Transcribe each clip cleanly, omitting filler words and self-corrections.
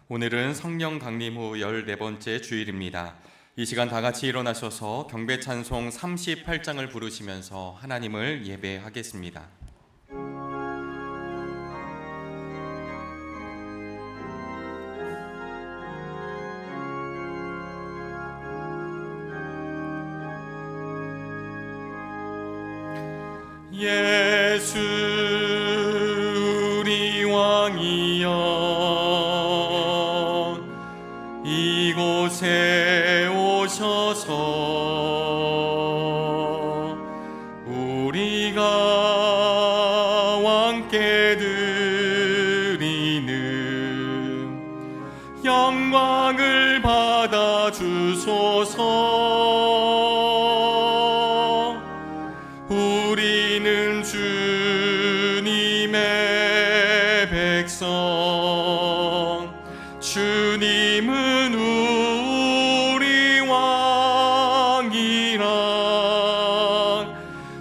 오늘은 성령 강림 후 14번째 주일입니다. 이 시간 다 같이 일어나셔서 경배 찬송 38장을 부르시면서 하나님을 예배하겠습니다. 예수 우리 왕이여, 이곳에 오셔서 우리가 왕께 드리는 영광을 받아 주소서. 우리는 주님의 백성, 주님은 우리 왕이라.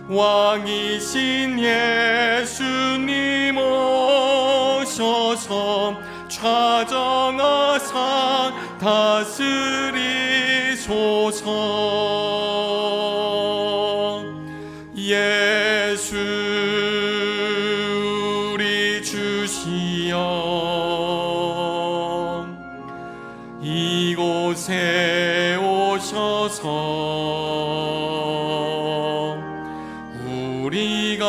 왕이신 예수님 오셔서 좌정하사 다스리소서. 예수 우리 주시여, 이곳에 오셔서 우리가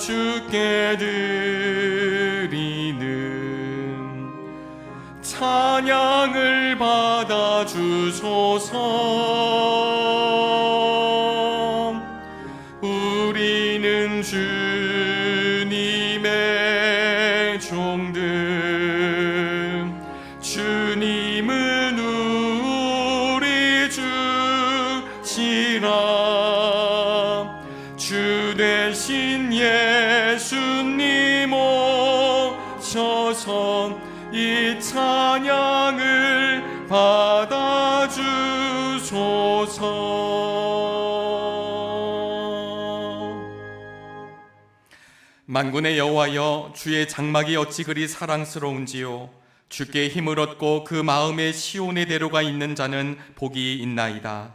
주께 드리는 찬양을 받아 주소서. 우리는 주님의 종들, 주님은 우리 주시라. 주 되신 예수님 오셔서 이 찬양을 받아 주소서. 만군의 여호와여, 주의 장막이 어찌 그리 사랑스러운지요. 주께 힘을 얻고 그 마음에 시온의 대로가 있는 자는 복이 있나이다.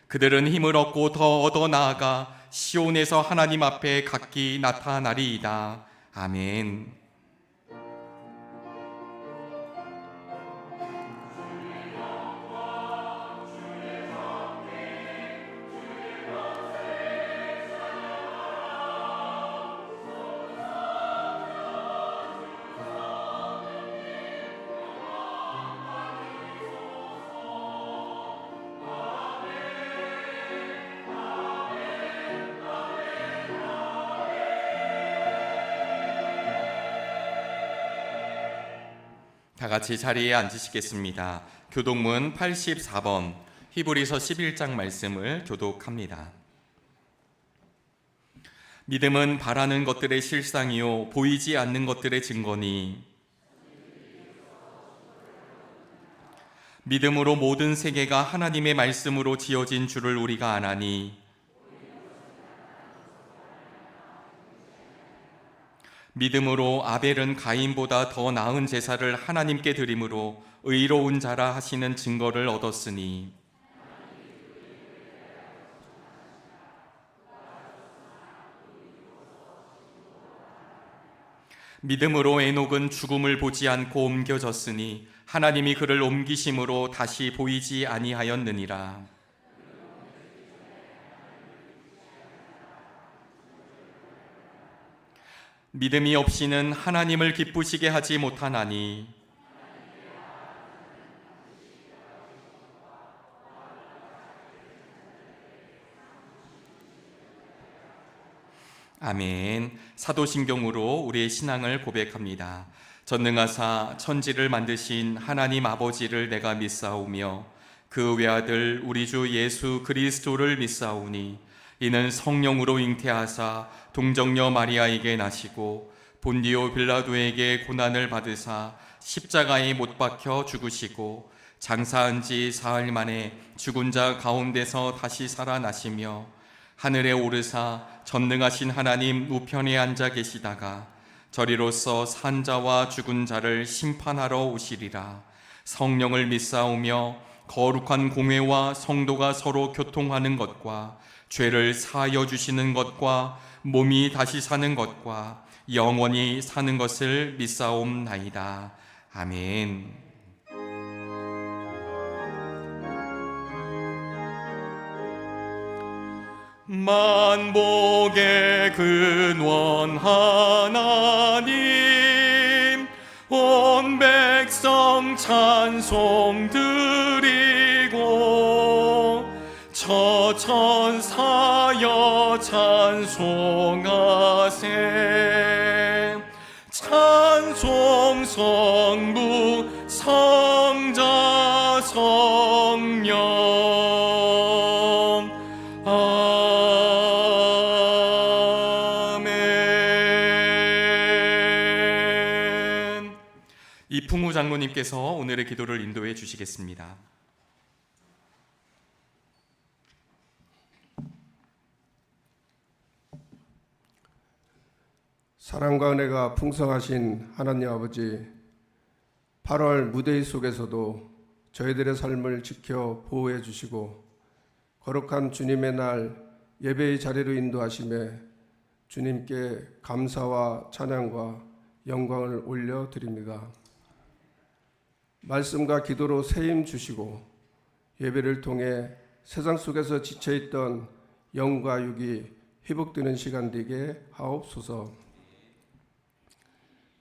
그들은 힘을 얻고 더 얻어 나아가 시온에서 하나님 앞에 각기 나타나리이다. 아멘. 다 같이 자리에 앉으시겠습니다. 교독문 84번 히브리서 11장 말씀을 교독합니다. 믿음은 바라는 것들의 실상이요 보이지 않는 것들의 증거니, 믿음으로 모든 세계가 하나님의 말씀으로 지어진 줄을 우리가 아나니, 믿음으로 아벨은 가인보다 더 나은 제사를 하나님께 드림으로 의로운 자라 하시는 증거를 얻었으니, 믿음으로 에녹은 죽음을 보지 않고 옮겨졌으니 하나님이 그를 옮기심으로 다시 보이지 아니하였느니라. 믿음이 없이는 하나님을 기쁘시게 하지 못하나니, 아멘. 사도신경으로 우리의 신앙을 고백합니다. 전능하사 천지를 만드신 하나님 아버지를 내가 믿사오며 그 외아들 우리 주 예수 그리스도를 믿사오니, 이는 성령으로 잉태하사 동정녀 마리아에게 나시고 본디오 빌라도에게 고난을 받으사 십자가에 못 박혀 죽으시고 장사한 지 사흘 만에 죽은 자 가운데서 다시 살아나시며 하늘에 오르사 전능하신 하나님 우편에 앉아 계시다가 저리로서 산 자와 죽은 자를 심판하러 오시리라. 성령을 믿사오며 거룩한 공회와 성도가 서로 교통하는 것과 죄를 사하여 주시는 것과 몸이 다시 사는 것과 영원히 사는 것을 믿사옵나이다. 아멘. 만복의 근원 하나님, 온 백성 찬송 드리고 천사여 찬송하세. 찬송 성부 성자 성령. 이풍우 장로님께서 오늘의 기도를 인도해 주시겠습니다. 사랑과 은혜가 풍성하신 하나님 아버지, 8월 무더위 속에서도 저희들의 삶을 지켜 보호해 주시고 거룩한 주님의 날 예배의 자리로 인도하심에 주님께 감사와 찬양과 영광을 올려드립니다. 말씀과 기도로 새 힘 주시고 예배를 통해 세상 속에서 지쳐있던 영과 육이 회복되는 시간 되게 하옵소서.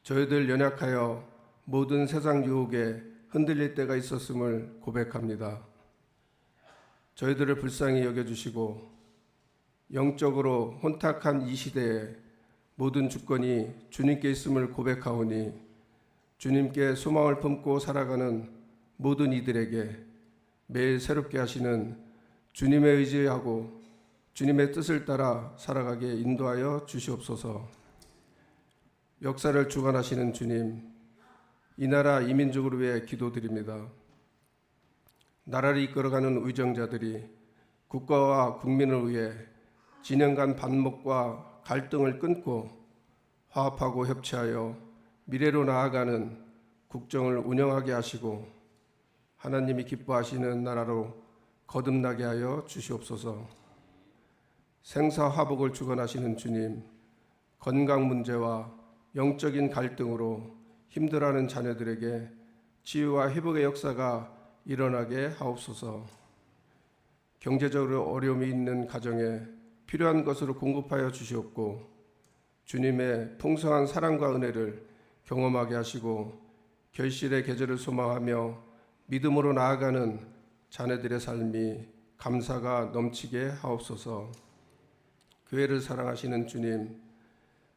저희들 연약하여 모든 세상 유혹에 흔들릴 때가 있었음을 고백합니다. 저희들을 불쌍히 여겨주시고 영적으로 혼탁한 이 시대에 모든 주권이 주님께 있음을 고백하오니 주님께 소망을 품고 살아가는 모든 이들에게 매일 새롭게 하시는 주님의 의지하고 주님의 뜻을 따라 살아가게 인도하여 주시옵소서. 역사를 주관하시는 주님, 이 나라 이 민족을 위해 기도드립니다. 나라를 이끌어가는 의정자들이 국가와 국민을 위해 진영 간 반목과 갈등을 끊고 화합하고 협치하여 미래로 나아가는 국정을 운영하게 하시고 하나님이 기뻐하시는 나라로 거듭나게 하여 주시옵소서. 생사화복을 주관하시는 주님, 건강 문제와 영적인 갈등으로 힘들어하는 자녀들에게 치유와 회복의 역사가 일어나게 하옵소서. 경제적으로 어려움이 있는 가정에 필요한 것으로 공급하여 주시옵고 주님의 풍성한 사랑과 은혜를 경험하게 하시고 결실의 계절을 소망하며 믿음으로 나아가는 자녀들의 삶이 감사가 넘치게 하옵소서. 교회를 사랑하시는 주님,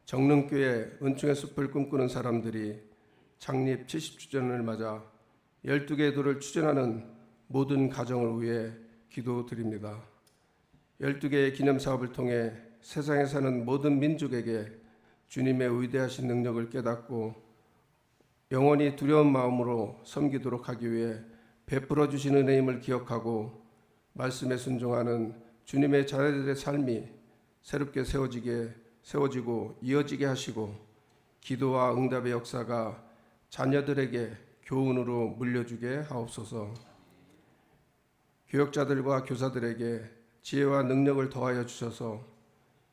정릉교회 은총의 숲을 꿈꾸는 사람들이 창립 70주년을 맞아 12개의 도를 추진하는 모든 가정을 위해 기도드립니다. 12개의 기념사업을 통해 세상에 사는 모든 민족에게 주님의 위대하신 능력을 깨닫고 영원히 두려운 마음으로 섬기도록 하기 위해 베풀어 주신 은혜임을 기억하고 말씀에 순종하는 주님의 자녀들의 삶이 새롭게 세워지고 이어지게 하시고 기도와 응답의 역사가 자녀들에게 교훈으로 물려주게 하옵소서. 교역자들과 교사들에게 지혜와 능력을 더하여 주셔서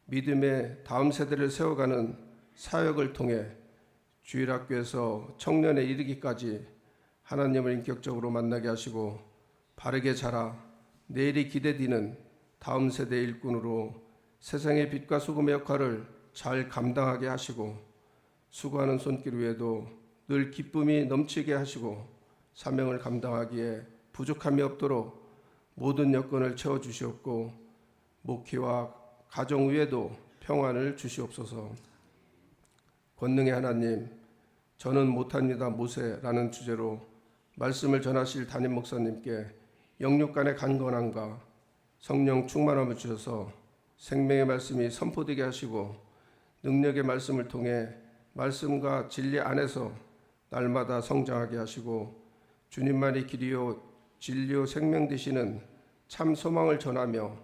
믿음의 다음 세대를 세워가는 사역을 통해 주일학교에서 청년에 이르기까지 하나님을 인격적으로 만나게 하시고 바르게 자라 내일이 기대되는 다음 세대 일꾼으로 세상의 빛과 소금의 역할을 잘 감당하게 하시고 수고하는 손길 위에도 늘 기쁨이 넘치게 하시고 사명을 감당하기에 부족함이 없도록 모든 여건을 채워주시옵고 목회와 가정 위에도 평안을 주시옵소서. 권능의 하나님, 저는 못합니다 모세라는 주제로 말씀을 전하실 담임 목사님께 영육 간의 강건함과 성령 충만함을 주셔서 생명의 말씀이 선포되게 하시고 능력의 말씀을 통해 말씀과 진리 안에서 날마다 성장하게 하시고 주님만이 길이요 진리요 생명 되시는 참 소망을 전하며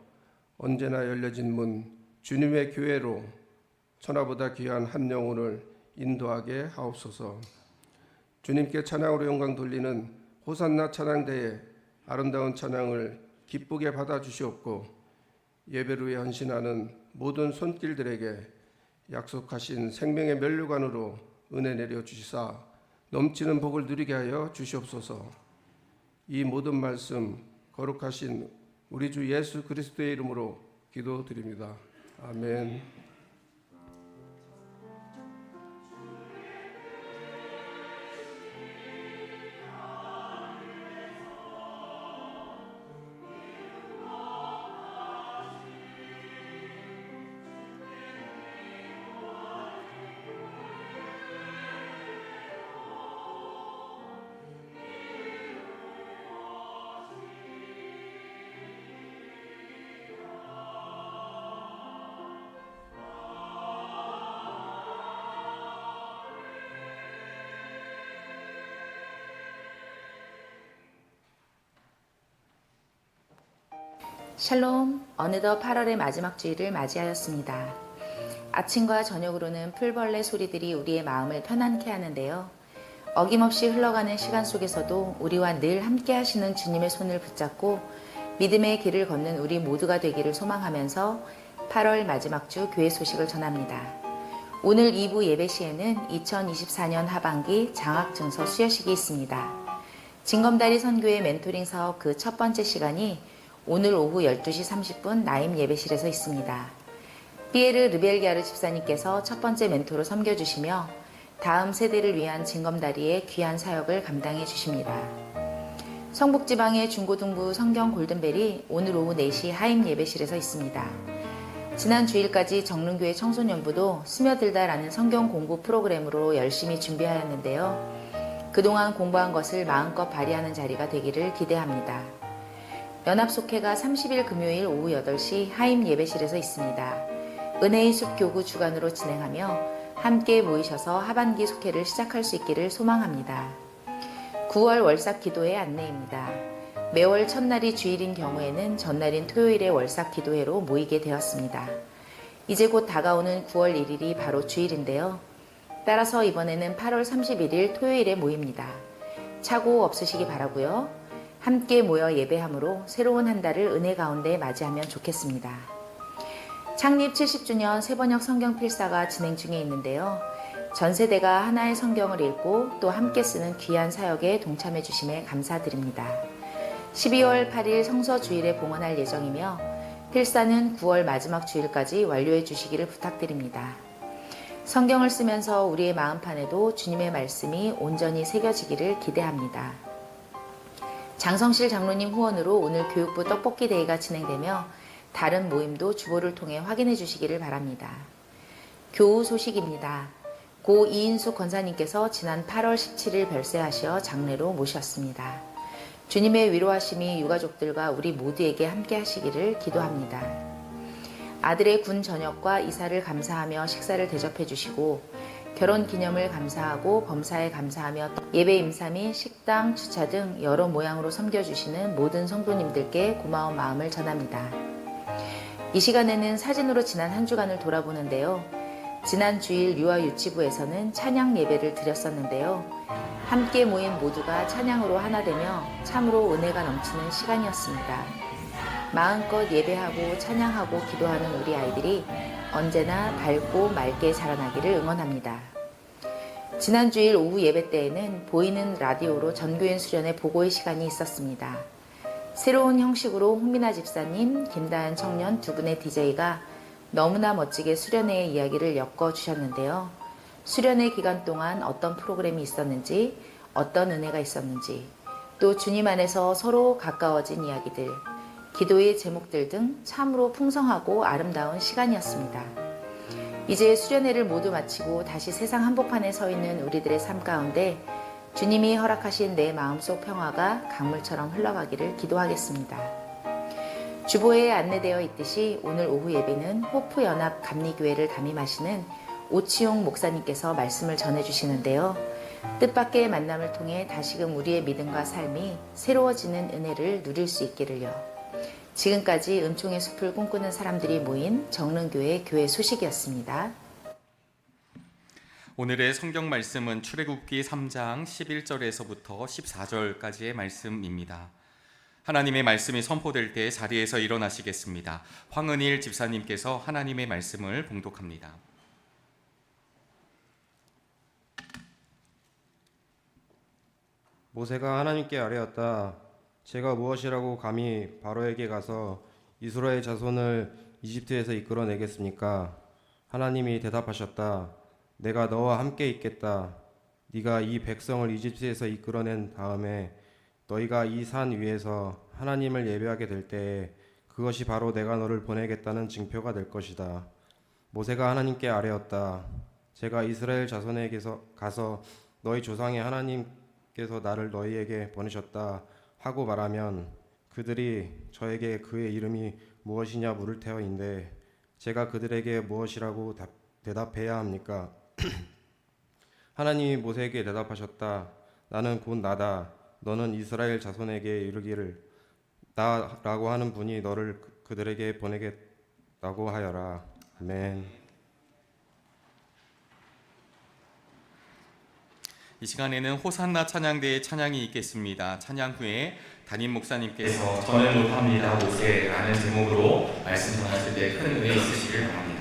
언제나 열려진 문 주님의 교회로 천하보다 귀한 한 영혼을 인도하게 하옵소서. 주님께 찬양으로 영광 돌리는 호산나 찬양대에 아름다운 찬양을 기쁘게 받아주시옵고, 예배를 위해 헌신하는 모든 손길들에게 약속하신 생명의 면류관으로 은혜 내려 주시사 넘치는 복을 누리게 하여 주시옵소서. 이 모든 말씀 거룩하신 우리 주 예수 그리스도의 이름으로 기도드립니다. 아멘. 샬롬, 어느덧 8월의 마지막 주일을 맞이하였습니다. 아침과 저녁으로는 풀벌레 소리들이 우리의 마음을 편안케 하는데요. 어김없이 흘러가는 시간 속에서도 우리와 늘 함께 하시는 주님의 손을 붙잡고 믿음의 길을 걷는 우리 모두가 되기를 소망하면서 8월 마지막 주 교회 소식을 전합니다. 오늘 2부 예배 시에는 2024년 하반기 장학증서 수여식이 있습니다. 징검다리 선교회 멘토링 사업 그 첫 번째 시간이 오늘 오후 12시 30분 나임 예배실에서 있습니다. 피에르 르벨게아르 집사님께서 첫 번째 멘토로 섬겨주시며 다음 세대를 위한 징검다리의 귀한 사역을 감당해 주십니다. 성북지방의 중고등부 성경 골든벨이 오늘 오후 4시 하임 예배실에서 있습니다. 지난 주일까지 정릉교회 청소년부도 스며들다라는 성경 공부 프로그램으로 열심히 준비하였는데요. 그동안 공부한 것을 마음껏 발휘하는 자리가 되기를 기대합니다. 연합속회가 30일 금요일 오후 8시 하임 예배실에서 있습니다. 은혜의 숲 교구 주간으로 진행하며 함께 모이셔서 하반기 속회를 시작할 수 있기를 소망합니다. 9월 월삭 기도회 안내입니다. 매월 첫날이 주일인 경우에는 전날인 토요일에 월삭 기도회로 모이게 되었습니다. 이제 곧 다가오는 9월 1일이 바로 주일인데요. 따라서 이번에는 8월 31일 토요일에 모입니다. 착오 없으시기 바라고요. 함께 모여 예배함으로 새로운 한 달을 은혜 가운데 맞이하면 좋겠습니다. 창립 70주년 세번역 성경 필사가 진행 중에 있는데요. 전 세대가 하나의 성경을 읽고 또 함께 쓰는 귀한 사역에 동참해 주심에 감사드립니다. 12월 8일 성서 주일에 봉헌할 예정이며 필사는 9월 마지막 주일까지 완료해 주시기를 부탁드립니다. 성경을 쓰면서 우리의 마음판에도 주님의 말씀이 온전히 새겨지기를 기대합니다. 장성실 장로님 후원으로 오늘 교육부 떡볶이 데이가 진행되며 다른 모임도 주보를 통해 확인해 주시기를 바랍니다. 교우 소식입니다. 고 이인숙 권사님께서 지난 8월 17일 별세하시어 장례로 모셨습니다. 주님의 위로하심이 유가족들과 우리 모두에게 함께 하시기를 기도합니다. 아들의 군 전역과 이사를 감사하며 식사를 대접해 주시고 결혼 기념을 감사하고 범사에 감사하며 예배 임사 및 식당, 주차 등 여러 모양으로 섬겨주시는 모든 성도님들께 고마운 마음을 전합니다. 이 시간에는 사진으로 지난 한 주간을 돌아보는데요. 지난 주일 유아 유치부에서는 찬양 예배를 드렸었는데요. 함께 모인 모두가 찬양으로 하나 되며 참으로 은혜가 넘치는 시간이었습니다. 마음껏 예배하고 찬양하고 기도하는 우리 아이들이 언제나 밝고 맑게 자라나기를 응원합니다. 지난 주일 오후 예배 때에는 보이는 라디오로 전교인 수련회 보고의 시간이 있었습니다. 새로운 형식으로 홍민아 집사님, 김다현 청년 두 분의 DJ가 너무나 멋지게 수련회의 이야기를 엮어주셨는데요. 수련회 기간 동안 어떤 프로그램이 있었는지, 어떤 은혜가 있었는지, 또 주님 안에서 서로 가까워진 이야기들, 기도의 제목들 등 참으로 풍성하고 아름다운 시간이었습니다. 이제 수련회를 모두 마치고 다시 세상 한복판에 서 있는 우리들의 삶 가운데 주님이 허락하신 내 마음속 평화가 강물처럼 흘러가기를 기도하겠습니다. 주보에 안내되어 있듯이 오늘 오후 예배는 호프연합 감리교회를 담임하시는 오치용 목사님께서 말씀을 전해주시는데요. 뜻밖의 만남을 통해 다시금 우리의 믿음과 삶이 새로워지는 은혜를 누릴 수 있기를요. 지금까지 은총의 숲을 꿈꾸는 사람들이 모인 정릉교회 교회 소식이었습니다. 오늘의 성경 말씀은 출애굽기 3장 11절에서부터 14절까지의 말씀입니다. 하나님의 말씀이 선포될 때 자리에서 일어나시겠습니다. 황은일 집사님께서 하나님의 말씀을 봉독합니다. 모세가 하나님께 아뢰었다. 제가 무엇이라고 감히 바로에게 가서 이스라엘 자손을 이집트에서 이끌어내겠습니까? 하나님이 대답하셨다. 내가 너와 함께 있겠다. 네가 이 백성을 이집트에서 이끌어낸 다음에 너희가 이 산 위에서 하나님을 예배하게 될 때에 그것이 바로 내가 너를 보내겠다는 징표가 될 것이다. 모세가 하나님께 아뢰었다. 제가 이스라엘 자손에게서 가서 너희 조상의 하나님께서 나를 너희에게 보내셨다 하고 말하면 그들이 저에게 그의 이름이 무엇이냐 물을 터인데 제가 그들에게 무엇이라고 대답해야 합니까? 하나님이 모세에게 대답하셨다. 나는 곧 나다. 너는 이스라엘 자손에게 이르기를 나라고 하는 분이 너를 그들에게 보내겠다고 하여라. 아멘. 이 시간에는 호산나 찬양대의 찬양이 있겠습니다. 찬양 후에 담임 목사님께서 저는 못합니다 모세라는 제목으로 말씀 전하실 때 큰 은혜 있으시길 바랍니다.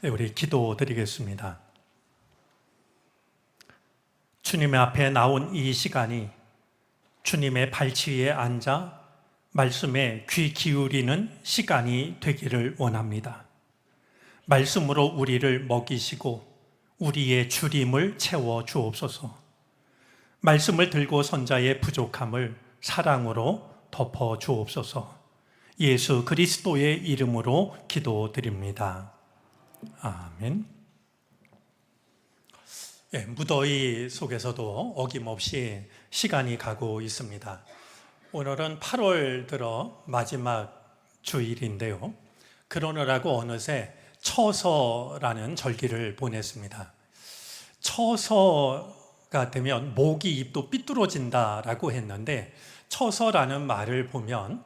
우리 기도드리겠습니다. 주님의 앞에 나온 이 시간이 주님의 발치위에 앉아 말씀에 귀 기울이는 시간이 되기를 원합니다. 말씀으로 우리를 먹이시고 우리의 주림을 채워 주옵소서. 말씀을 들고 선 자의 부족함을 사랑으로 덮어 주옵소서. 예수 그리스도의 이름으로 기도드립니다. 아멘. 무더위 속에서도 어김없이 시간이 가고 있습니다. 오늘은 8월 들어 마지막 주일인데요. 그러느라고 어느새 처서라는 절기를 보냈습니다. 처서가 되면 모기 입도 삐뚤어진다라고 했는데 처서라는 말을 보면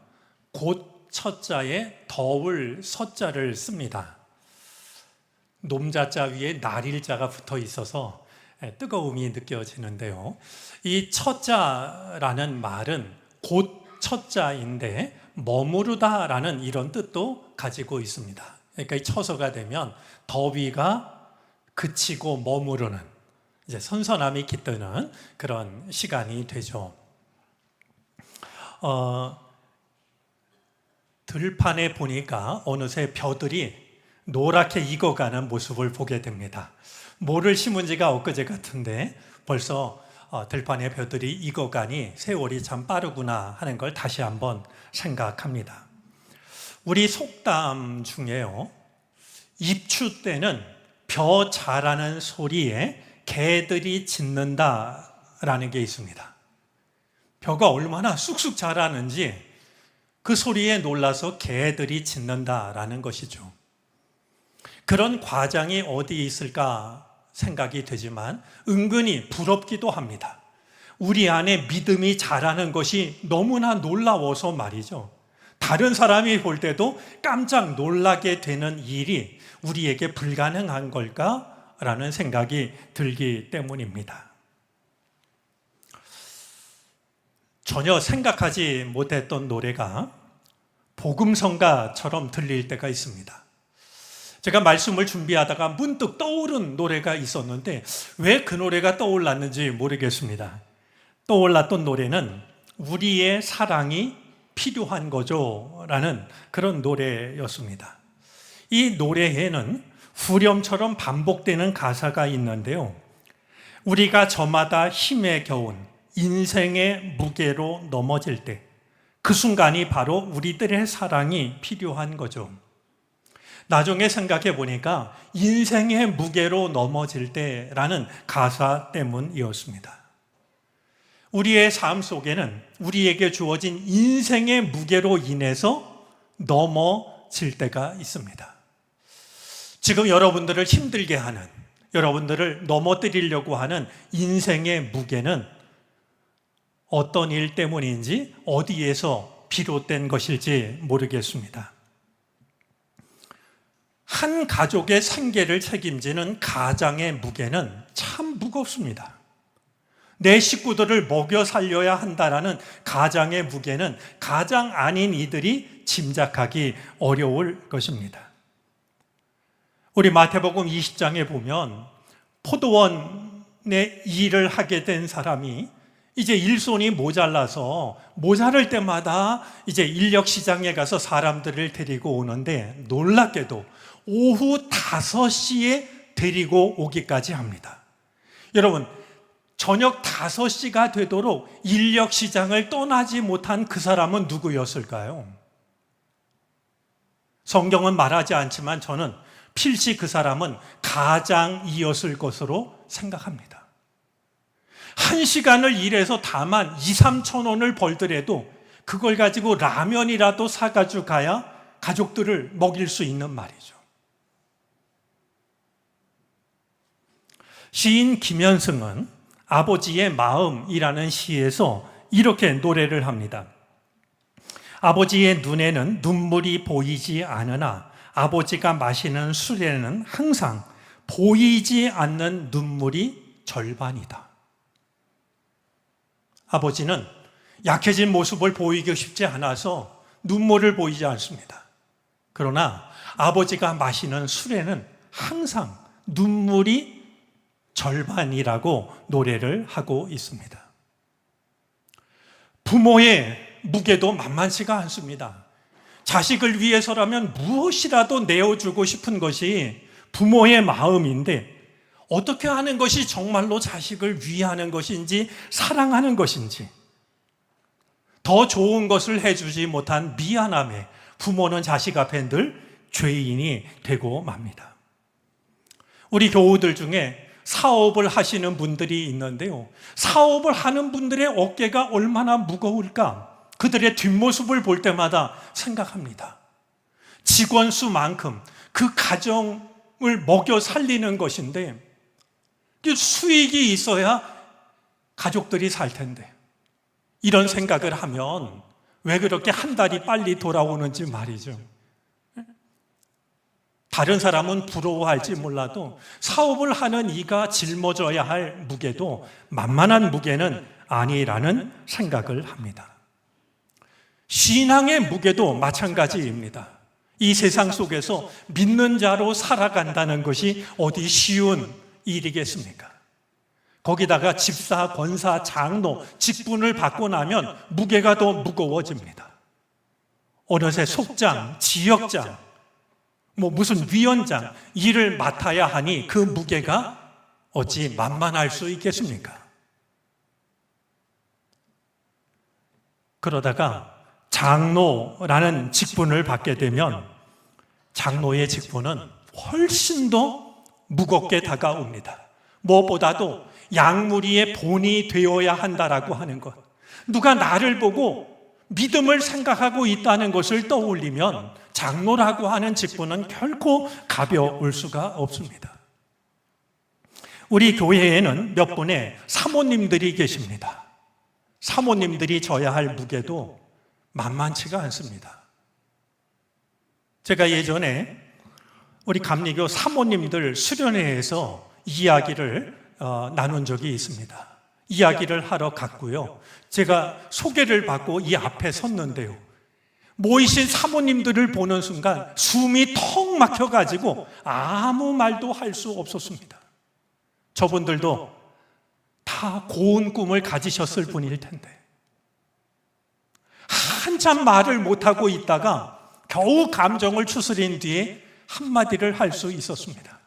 곧 첫자에 더울 서자를 씁니다. 놈자자 위에 날일자가 붙어 있어서 뜨거움이 느껴지는데요. 이 첫자라는 말은 곧 첫자인데 머무르다라는 이런 뜻도 가지고 있습니다. 그러니까 이 처서가 되면 더위가 그치고 머무르는, 이제 선선함이 깃드는 그런 시간이 되죠. 들판에 보니까 어느새 벼들이 노랗게 익어가는 모습을 보게 됩니다. 모를 심은 지가 엊그제 같은데 벌써 들판에 벼들이 익어가니 세월이 참 빠르구나 하는 걸 다시 한번 생각합니다. 우리 속담 중에요, 입추 때는 벼 자라는 소리에 개들이 짖는다라는 게 있습니다. 벼가 얼마나 쑥쑥 자라는지 그 소리에 놀라서 개들이 짖는다라는 것이죠. 그런 과장이 어디 있을까 생각이 되지만 은근히 부럽기도 합니다. 우리 안에 믿음이 자라는 것이 너무나 놀라워서 말이죠. 다른 사람이 볼 때도 깜짝 놀라게 되는 일이 우리에게 불가능한 걸까라는 생각이 들기 때문입니다. 전혀 생각하지 못했던 노래가 복음성가처럼 들릴 때가 있습니다. 제가 말씀을 준비하다가 문득 떠오른 노래가 있었는데 왜 그 노래가 떠올랐는지 모르겠습니다. 떠올랐던 노래는 우리의 사랑이 필요한 거죠 라는 그런 노래였습니다. 이 노래에는 후렴처럼 반복되는 가사가 있는데요, 우리가 저마다 힘에 겨운 인생의 무게로 넘어질 때 그 순간이 바로 우리들의 사랑이 필요한 거죠. 나중에 생각해 보니까 인생의 무게로 넘어질 때라는 가사 때문이었습니다. 우리의 삶 속에는 우리에게 주어진 인생의 무게로 인해서 넘어질 때가 있습니다. 지금 여러분들을 힘들게 하는, 여러분들을 넘어뜨리려고 하는 인생의 무게는 어떤 일 때문인지, 어디에서 비롯된 것일지 모르겠습니다. 한 가족의 생계를 책임지는 가장의 무게는 참 무겁습니다. 내 식구들을 먹여 살려야 한다라는 가장의 무게는 가장 아닌 이들이 짐작하기 어려울 것입니다. 우리 마태복음 20장에 보면 포도원에 일을 하게 된 사람이 이제 일손이 모자라서 모자랄 때마다 이제 인력시장에 가서 사람들을 데리고 오는데 놀랍게도 오후 5시에 데리고 오기까지 합니다. 여러분, 저녁 5시가 되도록 인력시장을 떠나지 못한 그 사람은 누구였을까요? 성경은 말하지 않지만 저는 필시 그 사람은 가장이었을 것으로 생각합니다. 1시간을 일해서 다만 2-3천 원을 벌더라도 그걸 가지고 라면이라도 사가지고 가야 가족들을 먹일 수 있는 말이죠. 시인 김현승은 아버지의 마음이라는 시에서 이렇게 노래를 합니다. 아버지의 눈에는 눈물이 보이지 않으나 아버지가 마시는 술에는 항상 보이지 않는 눈물이 절반이다. 아버지는 약해진 모습을 보이기 쉽지 않아서 눈물을 보이지 않습니다. 그러나 아버지가 마시는 술에는 항상 눈물이 절반이라고 노래를 하고 있습니다. 부모의 무게도 만만치가 않습니다. 자식을 위해서라면 무엇이라도 내어주고 싶은 것이 부모의 마음인데 어떻게 하는 것이 정말로 자식을 위하는 것인지 사랑하는 것인지, 더 좋은 것을 해주지 못한 미안함에 부모는 자식 앞에 늘 죄인이 되고 맙니다. 우리 교우들 중에 사업을 하시는 분들이 있는데요, 사업을 하는 분들의 어깨가 얼마나 무거울까 그들의 뒷모습을 볼 때마다 생각합니다. 직원 수만큼 그 가정을 먹여 살리는 것인데 수익이 있어야 가족들이 살 텐데, 이런 생각을 하면 왜 그렇게 한 달이 빨리 돌아오는지 말이죠. 다른 사람은 부러워할지 몰라도 사업을 하는 이가 짊어져야 할 무게도 만만한 무게는 아니라는 생각을 합니다. 신앙의 무게도 마찬가지입니다. 이 세상 속에서 믿는 자로 살아간다는 것이 어디 쉬운 일이겠습니까? 거기다가 집사, 권사, 장로, 직분을 받고 나면 무게가 더 무거워집니다. 어느새 속장, 지역장, 무슨 위원장 일을 맡아야 하니 그 무게가 어찌 만만할 수 있겠습니까? 그러다가 장로라는 직분을 받게 되면 장로의 직분은 훨씬 더 무겁게 다가옵니다. 무엇보다도 양무리의 본이 되어야 한다라고 하는 것, 누가 나를 보고 믿음을 생각하고 있다는 것을 떠올리면 장로라고 하는 직분은 결코 가벼울 수가 없습니다. 우리 교회에는 몇 분의 사모님들이 계십니다. 사모님들이 져야 할 무게도 만만치가 않습니다. 제가 예전에 우리 감리교 사모님들 수련회에서 이야기를 나눈 적이 있습니다. 이야기를 하러 갔고요. 제가 소개를 받고 이 앞에 섰는데요. 모이신 사모님들을 보는 순간 숨이 턱 막혀가지고 아무 말도 할 수 없었습니다. 저분들도 다 고운 꿈을 가지셨을 분일 텐데 한참 말을 못하고 있다가 겨우 감정을 추스린 뒤에 한마디를 할 수 있었습니다.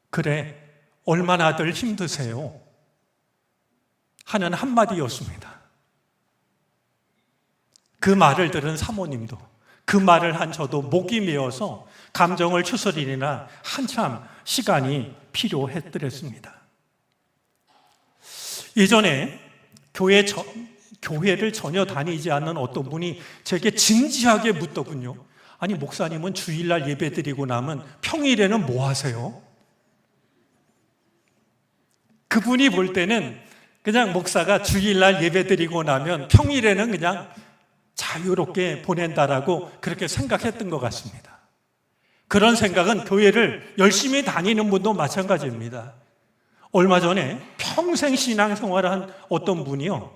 그래, 얼마나들 힘드세요? 하는 한마디였습니다. 그 말을 들은 사모님도, 그 말을 한 저도 목이 메어서 감정을 추스리느라 한참 시간이 필요했더랬습니다. 예전에 교회를 전혀 다니지 않는 어떤 분이 제게 진지하게 묻더군요. 아니, 목사님은 주일날 예배 드리고 나면 평일에는 뭐 하세요? 그분이 볼 때는 그냥 목사가 주일날 예배 드리고 나면 평일에는 그냥 자유롭게 보낸다라고 그렇게 생각했던 것 같습니다. 그런 생각은 교회를 열심히 다니는 분도 마찬가지입니다. 얼마 전에 평생 신앙생활을 한 어떤 분이요,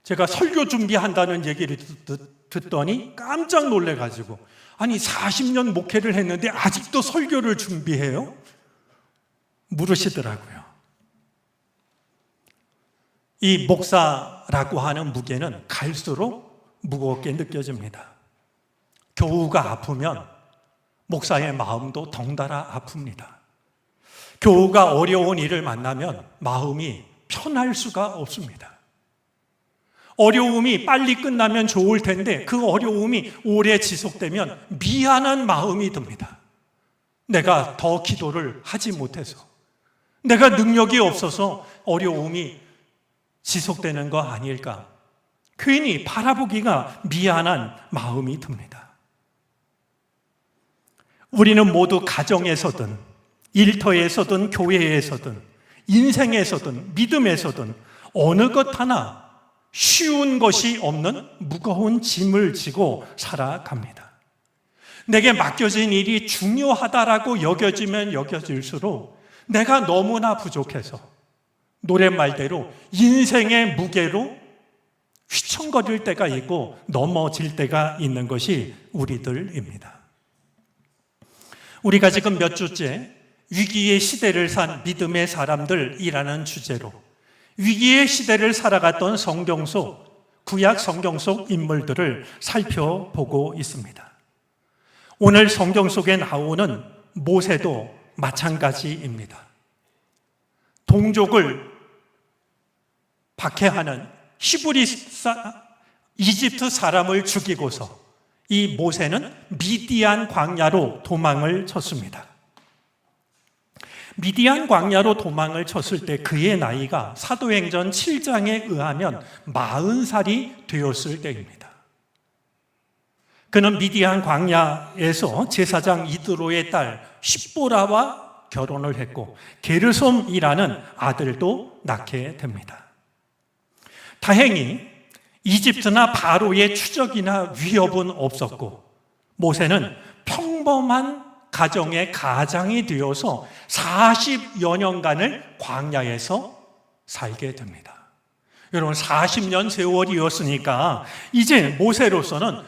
제가 설교 준비한다는 얘기를 듣더니 깜짝 놀래가지고, 아니 40년 목회를 했는데 아직도 설교를 준비해요? 물으시더라고요. 이 목사라고 하는 무게는 갈수록 무겁게 느껴집니다. 교우가 아프면 목사의 마음도 덩달아 아픕니다. 교우가 어려운 일을 만나면 마음이 편할 수가 없습니다. 어려움이 빨리 끝나면 좋을 텐데 그 어려움이 오래 지속되면 미안한 마음이 듭니다. 내가 더 기도를 하지 못해서, 내가 능력이 없어서 어려움이 지속되는 거 아닐까? 괜히 바라보기가 미안한 마음이 듭니다. 우리는 모두 가정에서든 일터에서든 교회에서든 인생에서든 믿음에서든 어느 것 하나 쉬운 것이 없는 무거운 짐을 지고 살아갑니다. 내게 맡겨진 일이 중요하다라고 여겨지면 여겨질수록 내가 너무나 부족해서 노랫말대로 인생의 무게로 휘청거릴 때가 있고 넘어질 때가 있는 것이 우리들입니다. 우리가 지금 몇 주째 위기의 시대를 산 믿음의 사람들이라는 주제로 위기의 시대를 살아갔던 성경 속, 구약 성경 속 인물들을 살펴보고 있습니다. 오늘 성경 속에 나오는 모세도 마찬가지입니다. 동족을 박해하는 이집트 사람을 죽이고서 이 모세는 미디안 광야로 도망을 쳤습니다. 미디안 광야로 도망을 쳤을 때 그의 나이가 사도행전 7장에 의하면 40살이 되었을 때입니다. 그는 미디안 광야에서 제사장 이드로의 딸 십보라와 결혼을 했고 게르솜이라는 아들도 낳게 됩니다. 다행히 이집트나 바로의 추적이나 위협은 없었고 모세는 평범한 가정의 가장이 되어서 40여 년간을 광야에서 살게 됩니다. 여러분, 40년 세월이었으니까 이제 모세로서는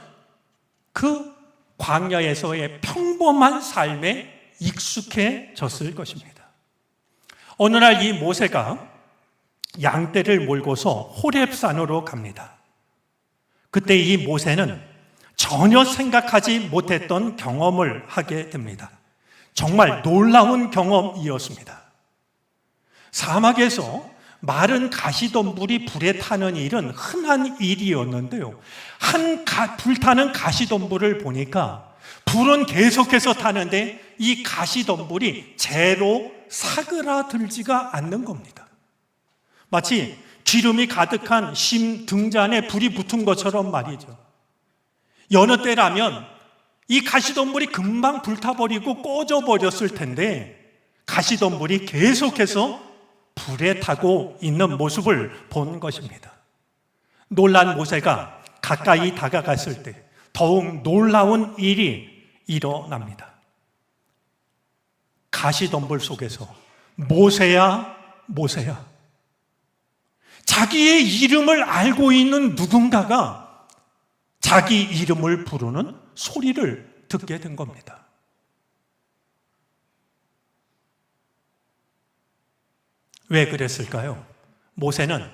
그 광야에서의 평범한 삶에 익숙해졌을 것입니다. 어느 날 이 모세가 양떼를 몰고서 호렙산으로 갑니다. 그때 이 모세는 전혀 생각하지 못했던 경험을 하게 됩니다. 정말 놀라운 경험이었습니다. 사막에서 마른 가시덤불이 불에 타는 일은 흔한 일이었는데요. 불타는 가시덤불을 보니까 불은 계속해서 타는데 이 가시덤불이 제로 사그라들지가 않는 겁니다. 마치 기름이 가득한 심 등잔에 불이 붙은 것처럼 말이죠. 여느 때라면 이 가시덤불이 금방 불타버리고 꺼져버렸을 텐데 가시덤불이 계속해서 불에 타고 있는 모습을 본 것입니다. 놀란 모세가 가까이 다가갔을 때 더욱 놀라운 일이 일어납니다. 가시덤불 속에서 모세야, 모세야. 자기의 이름을 알고 있는 누군가가 자기 이름을 부르는 소리를 듣게 된 겁니다. 왜 그랬을까요? 모세는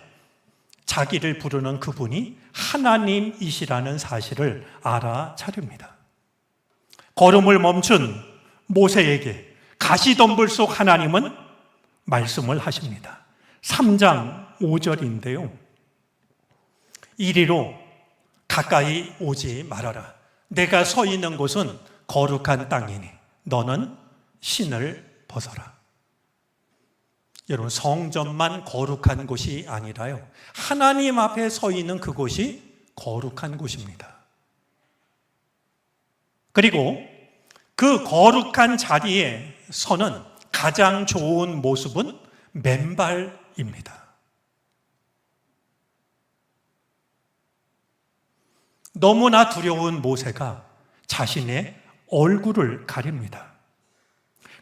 자기를 부르는 그분이 하나님이시라는 사실을 알아차립니다. 걸음을 멈춘 모세에게 가시덤불 속 하나님은 말씀을 하십니다. 3장 5절인데요. 이리로 가까이 오지 말아라. 내가 서 있는 곳은 거룩한 땅이니 너는 신을 벗어라. 여러분, 성전만 거룩한 곳이 아니라요, 하나님 앞에 서 있는 그곳이 거룩한 곳입니다. 그리고 그 거룩한 자리에 서는 가장 좋은 모습은 맨발입니다. 너무나 두려운 모세가 자신의 얼굴을 가립니다.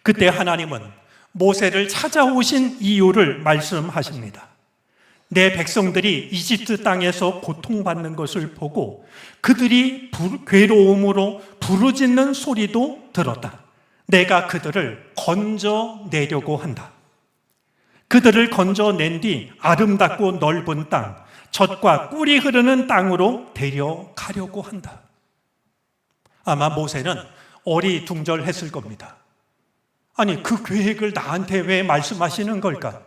그때 하나님은 모세를 찾아오신 이유를 말씀하십니다. 내 백성들이 이집트 땅에서 고통받는 것을 보고 그들이 괴로움으로 부르짖는 소리도 들었다. 내가 그들을 건져내려고 한다. 그들을 건져낸 뒤 아름답고 넓은 땅, 젖과 꿀이 흐르는 땅으로 데려가려고 한다. 아마 모세는 어리둥절했을 겁니다. 아니, 그 계획을 나한테 왜 말씀하시는 걸까?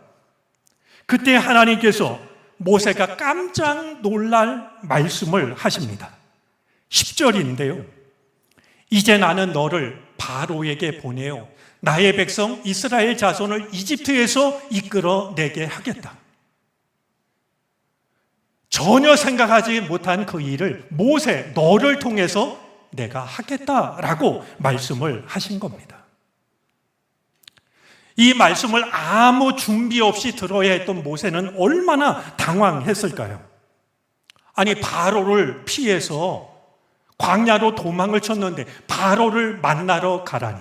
그때 하나님께서 모세가 깜짝 놀랄 말씀을 하십니다. 10절인데요. 이제 나는 너를 바로에게 보내어 나의 백성 이스라엘 자손을 이집트에서 이끌어내게 하겠다. 전혀 생각하지 못한 그 일을 모세, 너를 통해서 내가 하겠다라고 말씀을 하신 겁니다. 이 말씀을 아무 준비 없이 들어야 했던 모세는 얼마나 당황했을까요? 아니, 바로를 피해서 광야로 도망을 쳤는데 바로를 만나러 가라니.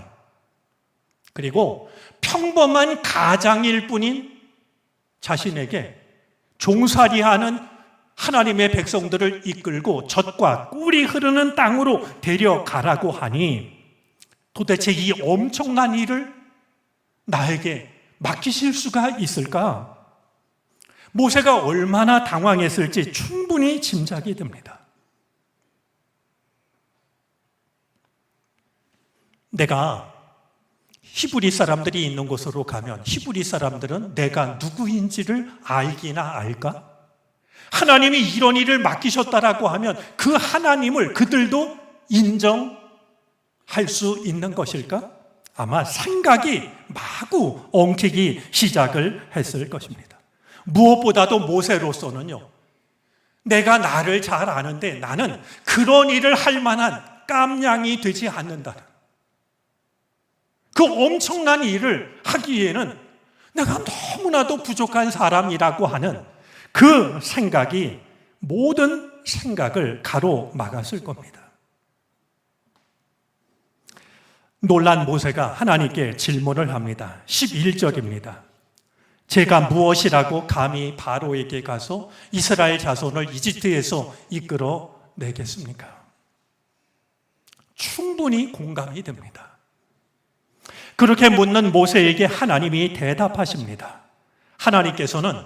그리고 평범한 가장일 뿐인 자신에게 종살이하는 하나님의 백성들을 이끌고 젖과 꿀이 흐르는 땅으로 데려가라고 하니 도대체 이 엄청난 일을 나에게 맡기실 수가 있을까? 모세가 얼마나 당황했을지 충분히 짐작이 됩니다. 내가 히브리 사람들이 있는 곳으로 가면 히브리 사람들은 내가 누구인지를 알기나 알까? 하나님이 이런 일을 맡기셨다라고 하면 그 하나님을 그들도 인정할 수 있는 것일까? 아마 생각이 마구 엉키기 시작을 했을 것입니다. 무엇보다도 모세로서는요, 내가 나를 잘 아는데 나는 그런 일을 할 만한 깜냥이 되지 않는다. 그 엄청난 일을 하기에는 내가 너무나도 부족한 사람이라고 하는 그 생각이 모든 생각을 가로막았을 겁니다. 놀란 모세가 하나님께 질문을 합니다. 11절입니다. 제가 무엇이라고 감히 바로에게 가서 이스라엘 자손을 이집트에서 이끌어 내겠습니까? 충분히 공감이 됩니다. 그렇게 묻는 모세에게 하나님이 대답하십니다. 하나님께서는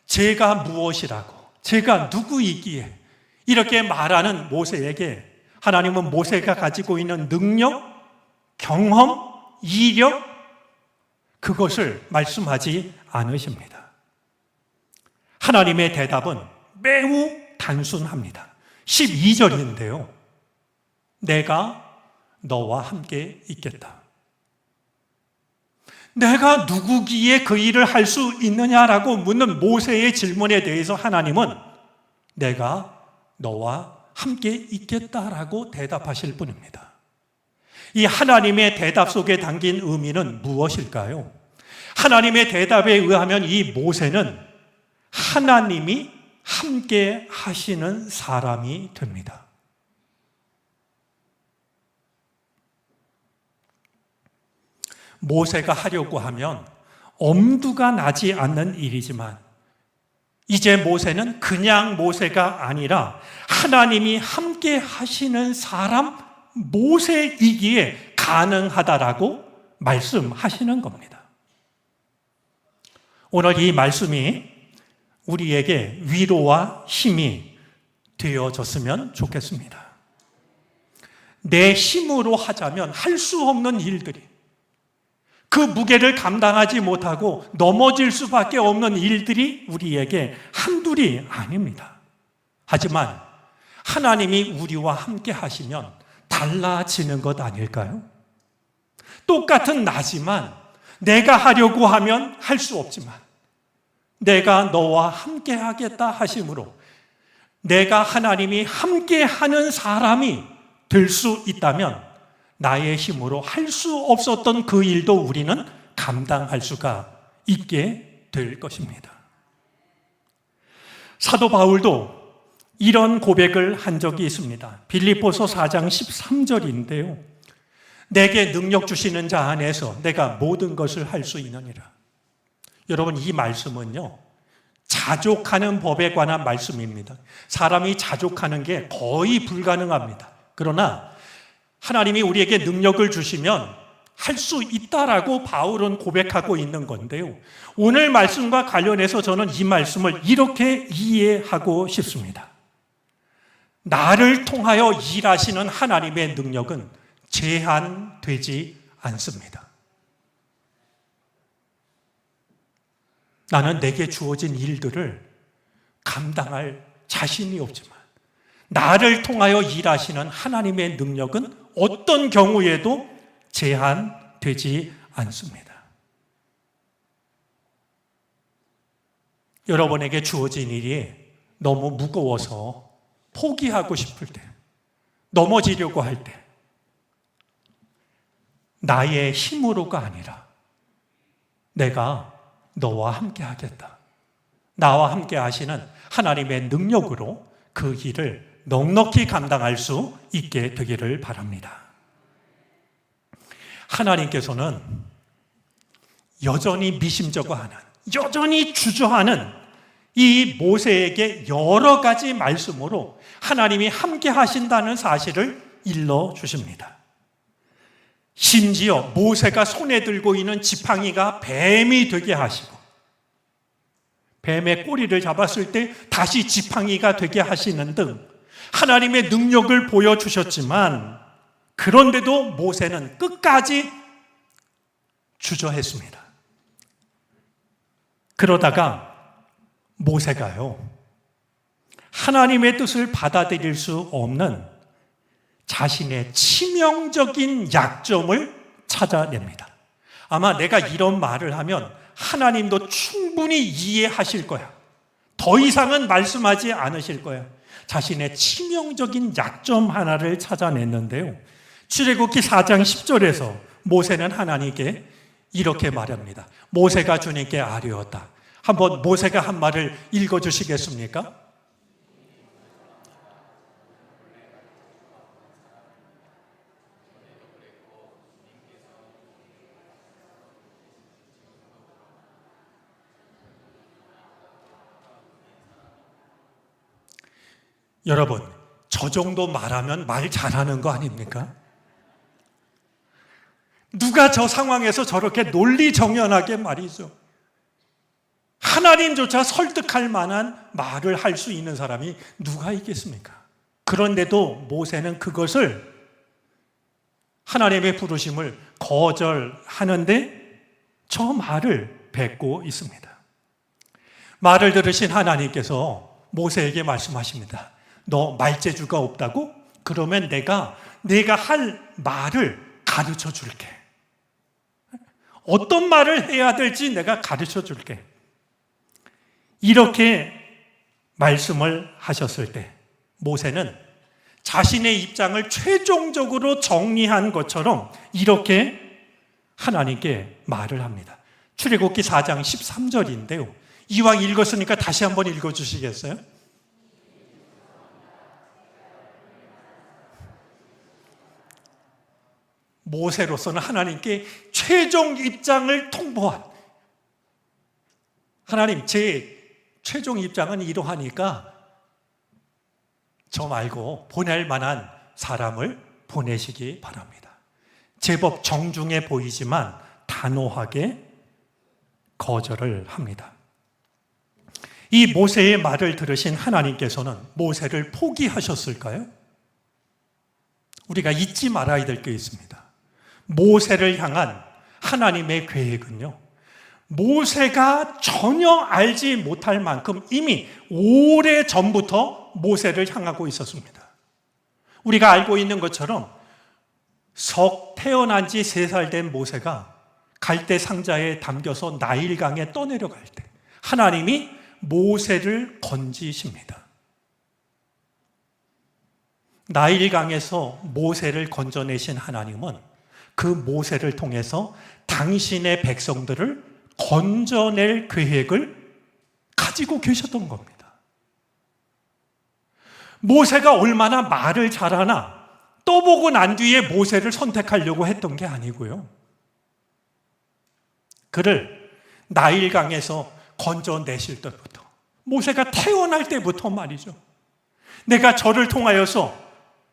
제가 무엇이라고, 제가 누구이기에 이렇게 말하는 모세에게 하나님은 모세가 가지고 있는 능력, 경험, 이력, 그것을 말씀하지 않으십니다. 하나님의 대답은 매우 단순합니다. 12절인데요. 내가 너와 함께 있겠다. 내가 누구기에 그 일을 할 수 있느냐라고 묻는 모세의 질문에 대해서 하나님은 내가 너와 함께 있겠다라고 대답하실 뿐입니다. 이 하나님의 대답 속에 담긴 의미는 무엇일까요? 하나님의 대답에 의하면 이 모세는 하나님이 함께 하시는 사람이 됩니다. 모세가 하려고 하면 엄두가 나지 않는 일이지만 이제 모세는 그냥 모세가 아니라 하나님이 함께 하시는 사람 모세이기에 가능하다라고 말씀하시는 겁니다. 오늘 이 말씀이 우리에게 위로와 힘이 되어졌으면 좋겠습니다. 내 힘으로 하자면 할 수 없는 일들이, 그 무게를 감당하지 못하고 넘어질 수밖에 없는 일들이 우리에게 한둘이 아닙니다. 하지만 하나님이 우리와 함께 하시면 달라지는 것 아닐까요? 똑같은 나지만 내가 하려고 하면 할 수 없지만 내가 너와 함께 하겠다 하심으로 내가 하나님이 함께 하는 사람이 될 수 있다면 나의 힘으로 할 수 없었던 그 일도 우리는 감당할 수가 있게 될 것입니다. 사도 바울도 이런 고백을 한 적이 있습니다. 빌립보서 4장 13절인데요. 내게 능력 주시는 자 안에서 내가 모든 것을 할 수 있느니라. 여러분, 이 말씀은요, 자족하는 법에 관한 말씀입니다. 사람이 자족하는 게 거의 불가능합니다. 그러나 하나님이 우리에게 능력을 주시면 할 수 있다라고 바울은 고백하고 있는 건데요. 오늘 말씀과 관련해서 저는 이 말씀을 이렇게 이해하고 싶습니다. 나를 통하여 일하시는 하나님의 능력은 제한되지 않습니다. 나는 내게 주어진 일들을 감당할 자신이 없지만 나를 통하여 일하시는 하나님의 능력은 어떤 경우에도 제한되지 않습니다. 여러분에게 주어진 일이 너무 무거워서 포기하고 싶을 때, 넘어지려고 할 때, 나의 힘으로가 아니라 내가 너와 함께 하겠다. 나와 함께 하시는 하나님의 능력으로 그 일을 넉넉히 감당할 수 있게 되기를 바랍니다. 하나님께서는 여전히 미심쩍어하는, 여전히 주저하는 이 모세에게 여러 가지 말씀으로 하나님이 함께 하신다는 사실을 일러주십니다. 심지어 모세가 손에 들고 있는 지팡이가 뱀이 되게 하시고 뱀의 꼬리를 잡았을 때 다시 지팡이가 되게 하시는 등 하나님의 능력을 보여주셨지만 그런데도 모세는 끝까지 주저했습니다. 그러다가 모세가요, 하나님의 뜻을 받아들일 수 없는 자신의 치명적인 약점을 찾아냅니다. 아마 내가 이런 말을 하면 하나님도 충분히 이해하실 거야. 더 이상은 말씀하지 않으실 거야. 자신의 치명적인 약점 하나를 찾아냈는데요. 출애굽기 4장 10절에서 모세는 하나님께 이렇게 말합니다. 모세가 주님께 아뢰었다. 한번 모세가 한 말을 읽어주시겠습니까? 여러분, 저 정도 말하면 말 잘하는 거 아닙니까? 누가 저 상황에서 저렇게 논리정연하게 말이죠. 하나님조차 설득할 만한 말을 할 수 있는 사람이 누가 있겠습니까? 그런데도 모세는 그것을, 하나님의 부르심을 거절하는데 저 말을 뱉고 있습니다. 말을 들으신 하나님께서 모세에게 말씀하십니다. 너 말재주가 없다고? 그러면 내가 할 말을 가르쳐 줄게. 어떤 말을 해야 될지 내가 가르쳐 줄게. 이렇게 말씀을 하셨을 때 모세는 자신의 입장을 최종적으로 정리한 것처럼 이렇게 하나님께 말을 합니다. 출애굽기 4장 13절인데요. 이왕 읽었으니까 다시 한번 읽어주시겠어요? 모세로서는 하나님께 최종 입장을 통보한, 하나님, 제 최종 입장은 이러하니까 저 말고 보낼 만한 사람을 보내시기 바랍니다. 제법 정중해 보이지만 단호하게 거절을 합니다. 이 모세의 말을 들으신 하나님께서는 모세를 포기하셨을까요? 우리가 잊지 말아야 될 게 있습니다. 모세를 향한 하나님의 계획은요, 모세가 전혀 알지 못할 만큼 이미 오래 전부터 모세를 향하고 있었습니다. 우리가 알고 있는 것처럼 태어난 지 3살 된 모세가 갈대 상자에 담겨서 나일강에 떠내려갈 때 하나님이 모세를 건지십니다. 나일강에서 모세를 건져내신 하나님은 그 모세를 통해서 당신의 백성들을 건져낼 계획을 가지고 계셨던 겁니다. 모세가 얼마나 말을 잘하나 떠보고 난 뒤에 모세를 선택하려고 했던 게 아니고요. 그를 나일강에서 건져내실 때부터, 모세가 태어날 때부터 말이죠. 내가 저를 통하여서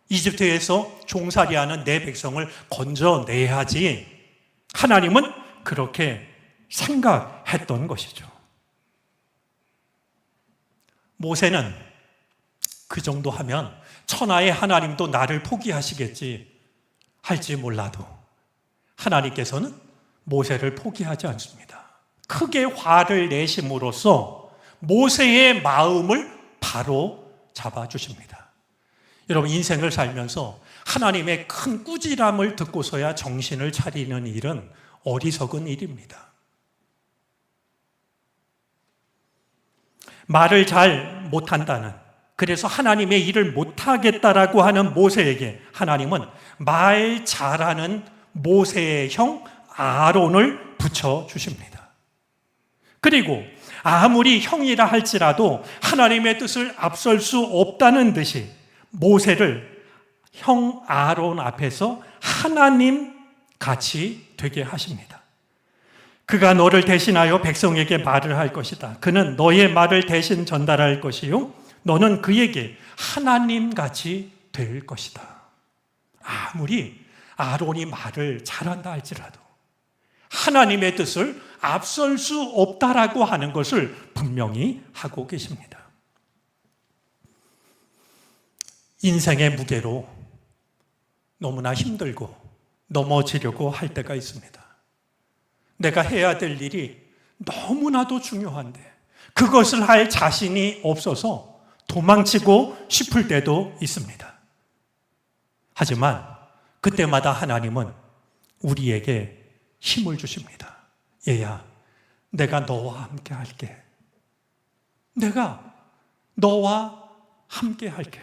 이집트에서 종살이하는 내 백성을 건져내야지, 하나님은 그렇게 생각했던 것이죠. 모세는 그 정도 하면 천하의 하나님도 나를 포기하시겠지 할지 몰라도 하나님께서는 모세를 포기하지 않습니다. 크게 화를 내심으로써 모세의 마음을 바로 잡아주십니다. 여러분, 인생을 살면서 하나님의 큰 꾸지람을 듣고서야 정신을 차리는 일은 어리석은 일입니다. 말을 잘 못한다는, 그래서 하나님의 일을 못하겠다라고 하는 모세에게 하나님은 말 잘하는 모세의 형 아론을 붙여주십니다. 그리고 아무리 형이라 할지라도 하나님의 뜻을 앞설 수 없다는 듯이 모세를 형 아론 앞에서 하나님 같이 되게 하십니다. 그가 너를 대신하여 백성에게 말을 할 것이다. 그는 너의 말을 대신 전달할 것이요, 너는 그에게 하나님 같이 될 것이다. 아무리 아론이 말을 잘한다 할지라도 하나님의 뜻을 앞설 수 없다라고 하는 것을 분명히 하고 계십니다. 인생의 무게로 너무나 힘들고 넘어지려고 할 때가 있습니다. 내가 해야 될 일이 너무나도 중요한데 그것을 할 자신이 없어서 도망치고 싶을 때도 있습니다. 하지만 그때마다 하나님은 우리에게 힘을 주십니다. 얘야, 내가 너와 함께 할게. 내가 너와 함께 할게.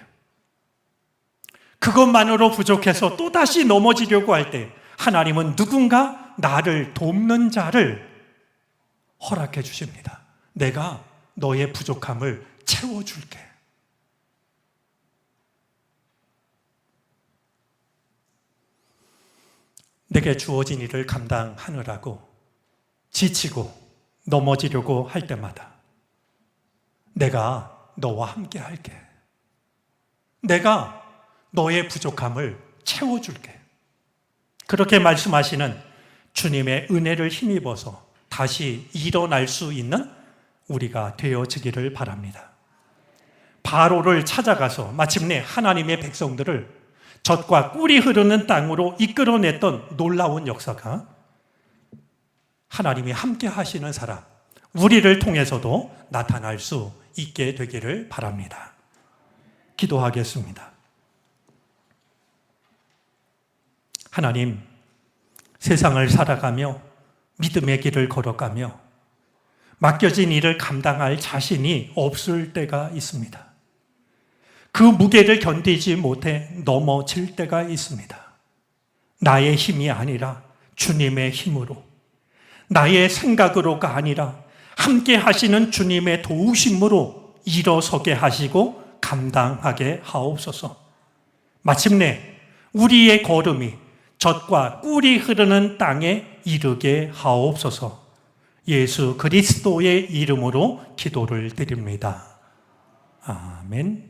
그것만으로 부족해서 또다시 넘어지려고 할 때 하나님은 누군가 나를 돕는 자를 허락해 주십니다. 내가 너의 부족함을 채워줄게. 내게 주어진 일을 감당하느라고 지치고 넘어지려고 할 때마다 내가 너와 함께 할게. 내가 너의 부족함을 채워줄게. 그렇게 말씀하시는 주님의 은혜를 힘입어서 다시 일어날 수 있는 우리가 되어지기를 바랍니다. 바로를 찾아가서 마침내 하나님의 백성들을 젖과 꿀이 흐르는 땅으로 이끌어냈던 놀라운 역사가 하나님이 함께 하시는 사람, 우리를 통해서도 나타날 수 있게 되기를 바랍니다. 기도하겠습니다. 하나님, 세상을 살아가며 믿음의 길을 걸어가며 맡겨진 일을 감당할 자신이 없을 때가 있습니다. 그 무게를 견디지 못해 넘어질 때가 있습니다. 나의 힘이 아니라 주님의 힘으로, 나의 생각으로가 아니라 함께 하시는 주님의 도우심으로 일어서게 하시고 감당하게 하옵소서. 마침내 우리의 걸음이 젖과 꿀이 흐르는 땅에 이르게 하옵소서. 예수 그리스도의 이름으로 기도를 드립니다. 아멘.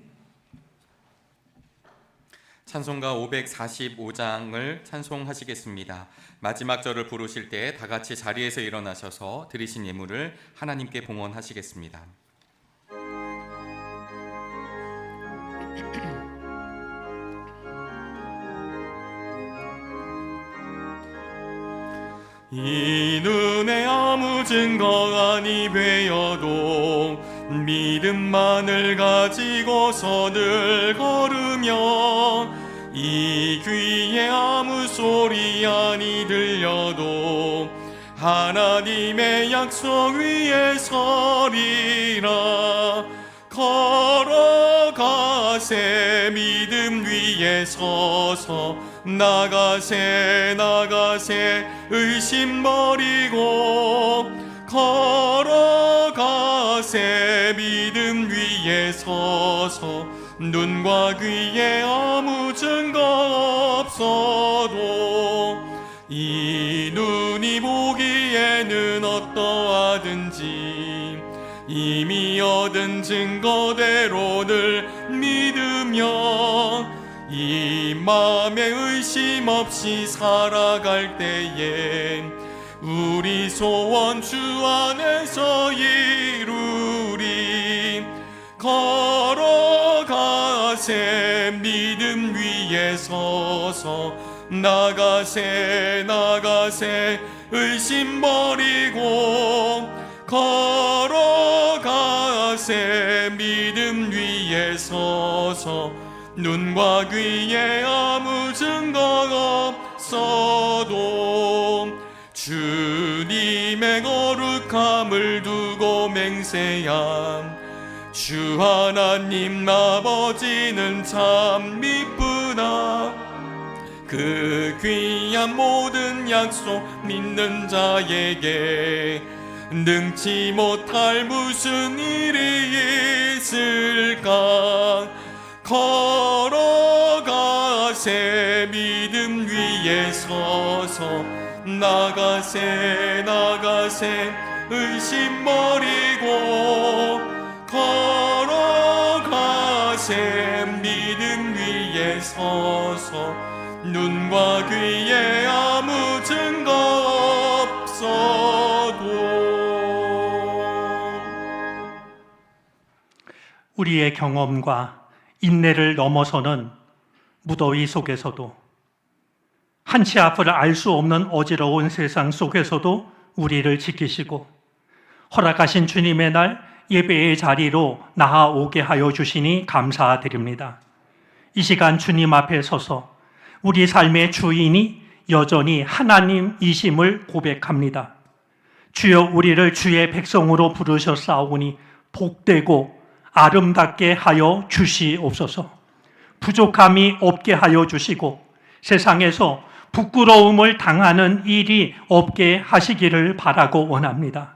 찬송가 545장을 찬송하시겠습니다. 마지막 절을 부르실 때 다 같이 자리에서 일어나셔서 드리신 예물을 하나님께 봉헌하시겠습니다. 이 눈에 아무 증거 아니 되어도 믿음만을 가지고서 늘 걸으며 이 귀에 아무 소리 아니 들려도 하나님의 약속 위에 서리라. 걸어가세 믿음 위에 서서 나가세 의심 버리고 걸어가세 믿음 위에 서서 눈과 귀에 아무 증거 없어도 이 눈이 보기에는 어떠하든지 이미 얻은 증거대로 늘 믿으며 이 맘에 의심 없이 살아갈 때에 우리 소원 주 안에서 이루리. 걸어가세 믿음 위에 서서 나가세 의심 버리고 걸어가세 믿음 위에 서서 눈과 귀에 아무 증거 없어도 주님의 거룩함을 두고 맹세함. 주 하나님 아버지는 참 미쁘다. 그 귀한 모든 약속 믿는 자에게 능치 못할 무슨 일이 있을까. 걸어가세 믿음 위에 서서 나가세 의심 버리고 걸어가세 믿음 위에 서서 눈과 귀에 아무 증거 없어도. 우리의 경험과 인내를 넘어서는 무더위 속에서도 한치 앞을 알 수 없는 어지러운 세상 속에서도 우리를 지키시고 허락하신 주님의 날 예배의 자리로 나아오게 하여 주시니 감사드립니다. 이 시간 주님 앞에 서서 우리 삶의 주인이 여전히 하나님이심을 고백합니다. 주여 우리를 주의 백성으로 부르셨사오니 복되고 아름답게 하여 주시옵소서. 부족함이 없게 하여 주시고 세상에서 부끄러움을 당하는 일이 없게 하시기를 바라고 원합니다.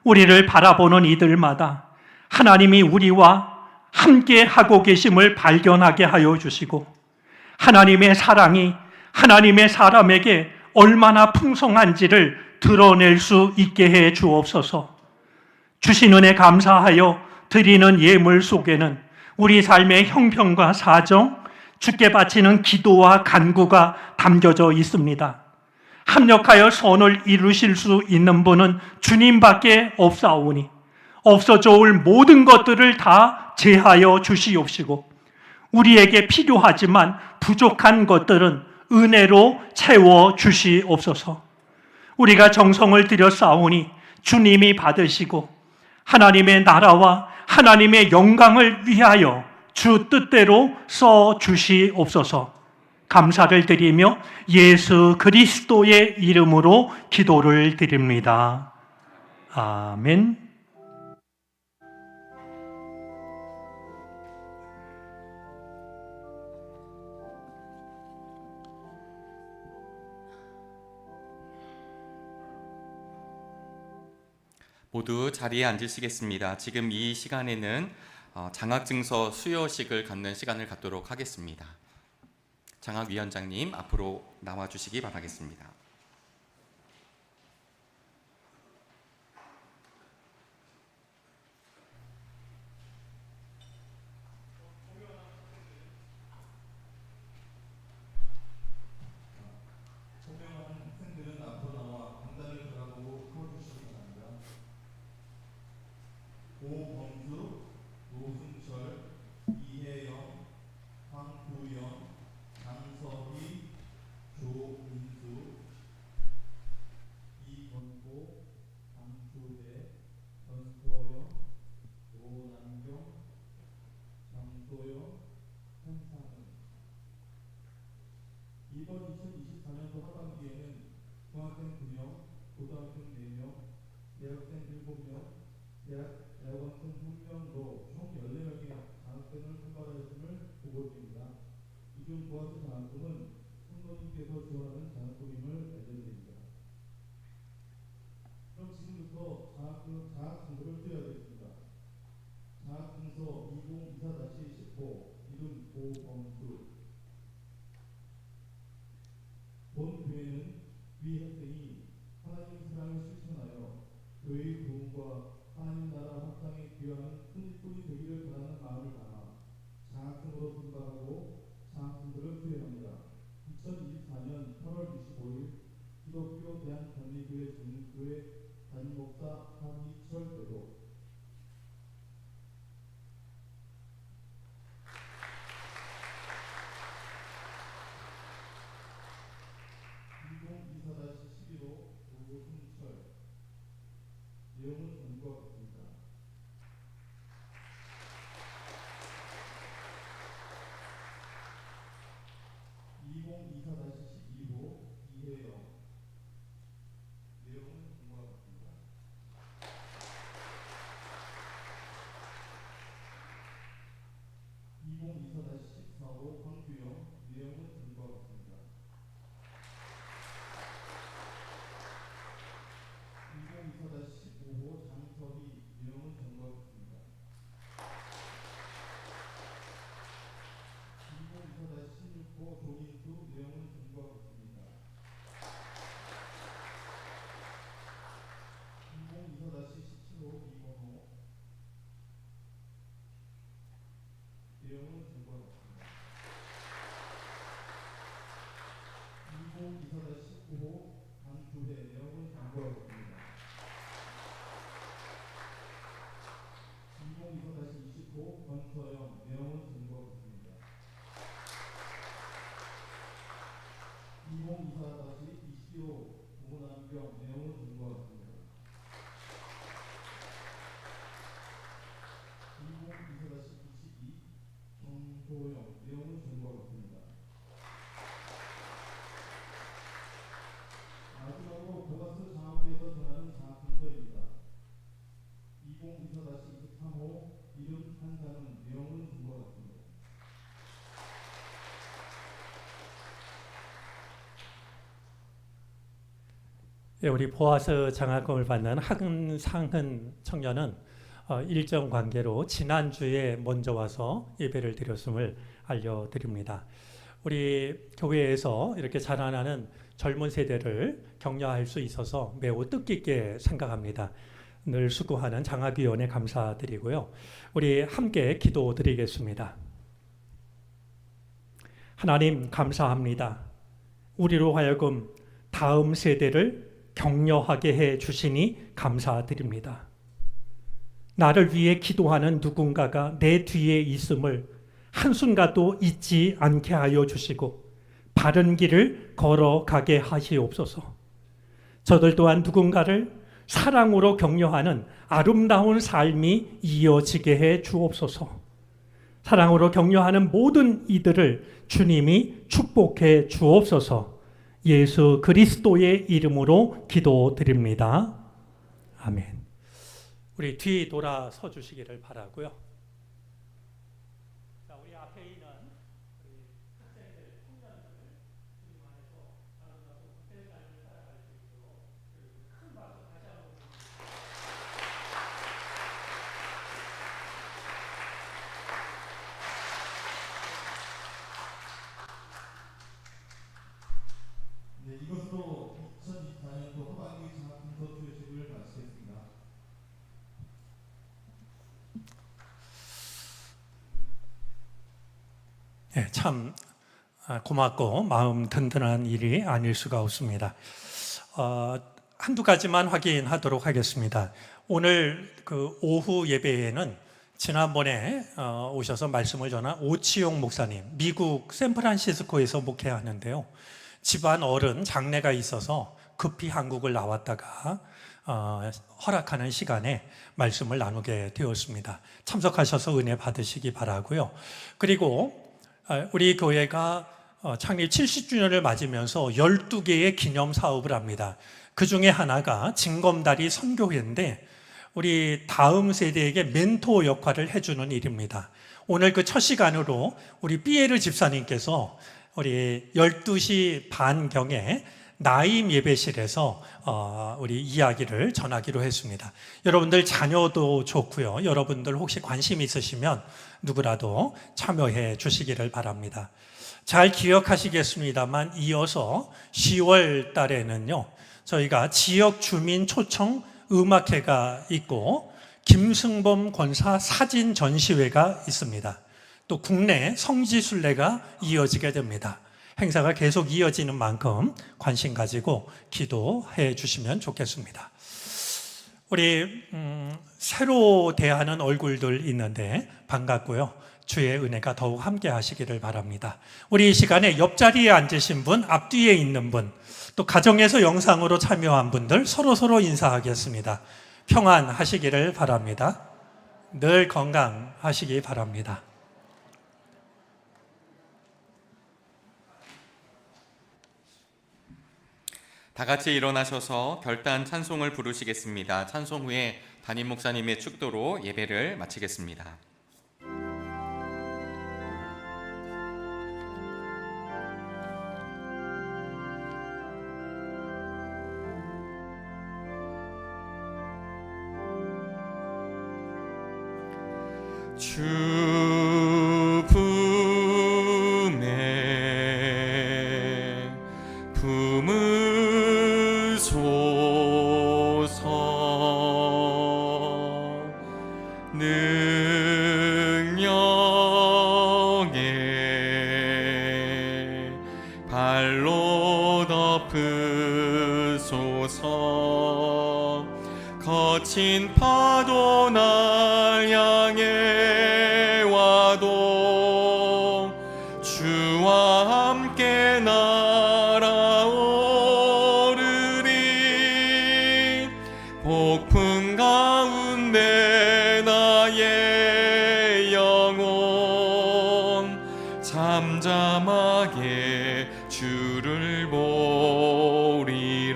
우리를 바라보는 이들마다 하나님이 우리와 함께 하고 계심을 발견하게 하여 주시고 하나님의 사랑이 하나님의 사람에게 얼마나 풍성한지를 드러낼 수 있게 해 주옵소서. 주신 은혜 감사하여 드리는 예물 속에는 우리 삶의 형편과 사정, 주께 바치는 기도와 간구가 담겨져 있습니다. 합력하여 선을 이루실 수 있는 분은 주님밖에 없사오니 없어져 올 모든 것들을 다 제하여 주시옵시고 우리에게 필요하지만 부족한 것들은 은혜로 채워 주시옵소서. 우리가 정성을 들여 싸우니 주님이 받으시고 하나님의 나라와 하나님의 영광을 위하여 주 뜻대로 써 주시옵소서. 감사를 드리며 예수 그리스도의 이름으로 기도를 드립니다. 아멘. 모두 자리에 앉으시겠습니다. 지금 이 시간에는 장학증서 수여식을 갖는 시간을 갖도록 하겠습니다. 장학위원장님 앞으로 나와주시기 바라겠습니다. 오범수, 노승철, 이혜영, 황구영, 장서희, 조민수, 이건보, 강수대, 전소영, 노남경, 정소영, 한상은. 이번 2024년도 하반기에는 중학생 9명, 고등학생 4명, 대학생 7명, 대학원생 1명으로 총 14명의 장학금을 선발하였음을 보고드립니다. 이 중 부학교 장학금은 성도님께서 지원하는 장학금임을 알려드립니다. 그럼 지금부터 장학 정보를 수여하겠습니다. 장학증서 2024-15 이름 오범수. 본 교회는 위 학생이 하나님의 사랑을 실천하여 교회의 부흥과 하나님 나라 확장에 귀한 큰일꾼이 되기를 바라는 마음을 담아 장학금으로 선발하고 장학금들을 수여합니다. 2024년 8월 25일 기독교 대한전리교회 중림교회 담임목사 한희철 교독. 내용은 전과 같습니다. 2024-12호 이혜영. 내용은 전과 같습니다. 2024-14호 황규영. 내용은 전과 같습니다. 2024-15호 장서희. 내용은 전과 같습니다. 2024-16호 조민수. 내용은 전과 같습니다. 2024-17호 이건호. 내용은 전과 같습니다. 2024-19호 강주혜. 내용은 전과 같습니다. 2024-20호 권서영. 내용은 전과 같습니다. 2024-25 노남경. 내용은 전과 같습니다. 2024-22 정소영. 내용은 전과 같습니다. 마지막으로 교과서 장학회에서 전하는 장학증서입니다. 2024-23호 이름 한상은. 내용은 전과 같습니다. 예, 우리 보아서 장학금을 받는 한상은 청년은 일정 관계로 지난주에 먼저 와서 예배를 드렸음을 알려드립니다. 우리 교회에서 이렇게 자라나는 젊은 세대를 격려할 수 있어서 매우 뜻깊게 생각합니다. 늘 수고하는 장학위원회 감사드리고요. 우리 함께 기도드리겠습니다. 하나님 감사합니다. 우리로 하여금 다음 세대를 격려하게 해 주시니 감사드립니다. 나를 위해 기도하는 누군가가 내 뒤에 있음을 한순간도 잊지 않게 하여 주시고 바른 길을 걸어가게 하시옵소서. 저들 또한 누군가를 사랑으로 격려하는 아름다운 삶이 이어지게 해 주옵소서. 사랑으로 격려하는 모든 이들을 주님이 축복해 주옵소서. 예수 그리스도의 이름으로 기도드립니다. 아멘. 우리 뒤 돌아서 주시기를 바라고요. 자, 우리 앞에 있는 우리 학생들, 청년들 주님 안에서 아름다운 복된 삶을 살아갈 수 있도록 큰 박수 다시 한번 네, 이것으로 2024년도 하반기 장학금서 투표식을 마치겠습니다. 네, 참 고맙고 마음 든든한 일이 아닐 수가 없습니다. 한두 가지만 확인하도록 하겠습니다. 오늘 그 오후 예배에는 지난번에 오셔서 말씀을 전한 오치용 목사님, 미국 샌프란시스코에서 목회하는데요. 집안 어른 장례가 있어서 급히 한국을 나왔다가 허락하는 시간에 말씀을 나누게 되었습니다. 참석하셔서 은혜 받으시기 바라고요. 그리고 우리 교회가 창립 70주년을 맞으면서 12개의 기념 사업을 합니다. 그 중에 하나가 징검다리 선교회인데 우리 다음 세대에게 멘토 역할을 해주는 일입니다. 오늘 그 첫 시간으로 우리 삐에르 집사님께서 우리 12시 반경에 나임 예배실에서 우리 이야기를 전하기로 했습니다. 여러분들 자녀도 좋고요. 여러분들 혹시 관심 있으시면 누구라도 참여해 주시기를 바랍니다. 잘 기억하시겠습니다만 이어서 10월 달에는요. 저희가 지역 주민 초청 음악회가 있고 김승범 권사 사진 전시회가 있습니다. 또 국내 성지순례가 이어지게 됩니다. 행사가 계속 이어지는 만큼 관심 가지고 기도해 주시면 좋겠습니다. 우리 새로 대하는 얼굴들 있는데 반갑고요. 주의 은혜가 더욱 함께 하시기를 바랍니다. 우리 이 시간에 옆자리에 앉으신 분, 앞뒤에 있는 분, 또 가정에서 영상으로 참여한 분들 서로 인사하겠습니다. 평안하시기를 바랍니다. 늘 건강하시기 바랍니다. 다 같이 일어나셔서 결단 찬송을 부르시겠습니다. 찬송 후에 담임 목사님의 축도로 예배를 마치겠습니다. 주 품에 품으소서 능력에 발로 덮으소서 거친 파도 날 향해 와도 주와 함께 날아오르리 폭풍 가운데 나의 영혼 잠잠하게 주를 보리라.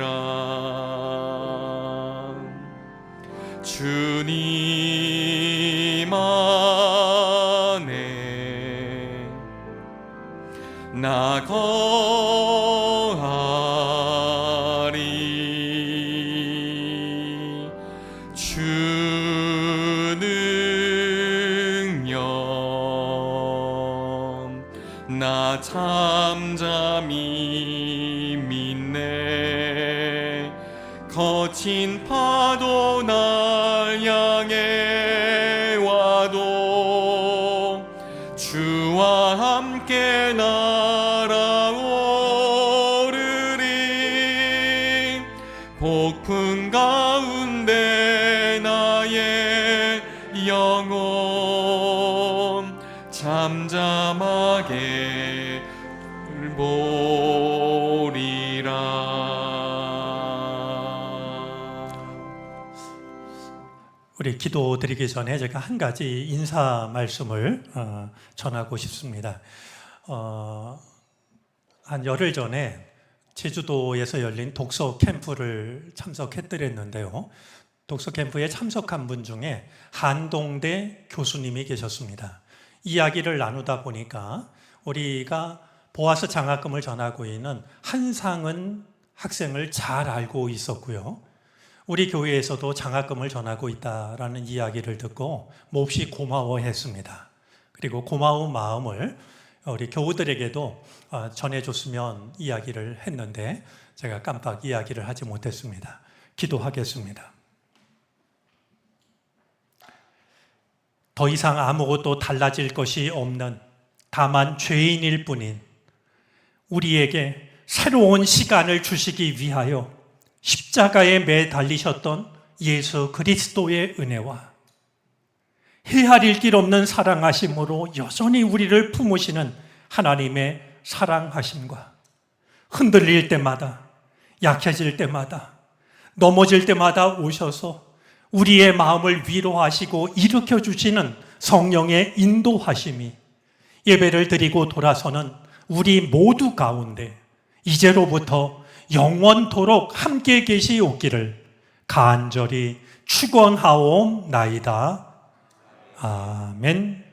주님 안에 나 거하리 주 능력 나 잠잠히 믿네 거친 파도 나 향해 와도 주와 함께 날아오르리. 폭풍 가운데 나의 영혼 잠잠하게 보리라. 우리 기도 드리기 전에 제가 한 가지 인사 말씀을 전하고 싶습니다. 한 열흘 전에 제주도에서 열린 독서 캠프를 참석했더랬는데요. 독서 캠프에 참석한 분 중에 한동대 교수님이 계셨습니다. 이야기를 나누다 보니까 우리가 보아스 장학금을 전하고 있는 한상은 학생을 잘 알고 있었고요. 우리 교회에서도 장학금을 전하고 있다라는 이야기를 듣고 몹시 고마워했습니다. 그리고 고마운 마음을 우리 교우들에게도 전해줬으면 이야기를 했는데 제가 깜빡 이야기를 하지 못했습니다. 기도하겠습니다. 더 이상 아무것도 달라질 것이 없는 다만 죄인일 뿐인 우리에게 새로운 시간을 주시기 위하여 십자가에 매달리셨던 예수 그리스도의 은혜와 헤아릴 길 없는 사랑하심으로 여전히 우리를 품으시는 하나님의 사랑하심과 흔들릴 때마다, 약해질 때마다, 넘어질 때마다 오셔서 우리의 마음을 위로하시고 일으켜 주시는 성령의 인도하심이 예배를 드리고 돌아서는 우리 모두 가운데 이제로부터 영원토록 함께 계시옵기를 간절히 축원하옵나이다. 아멘.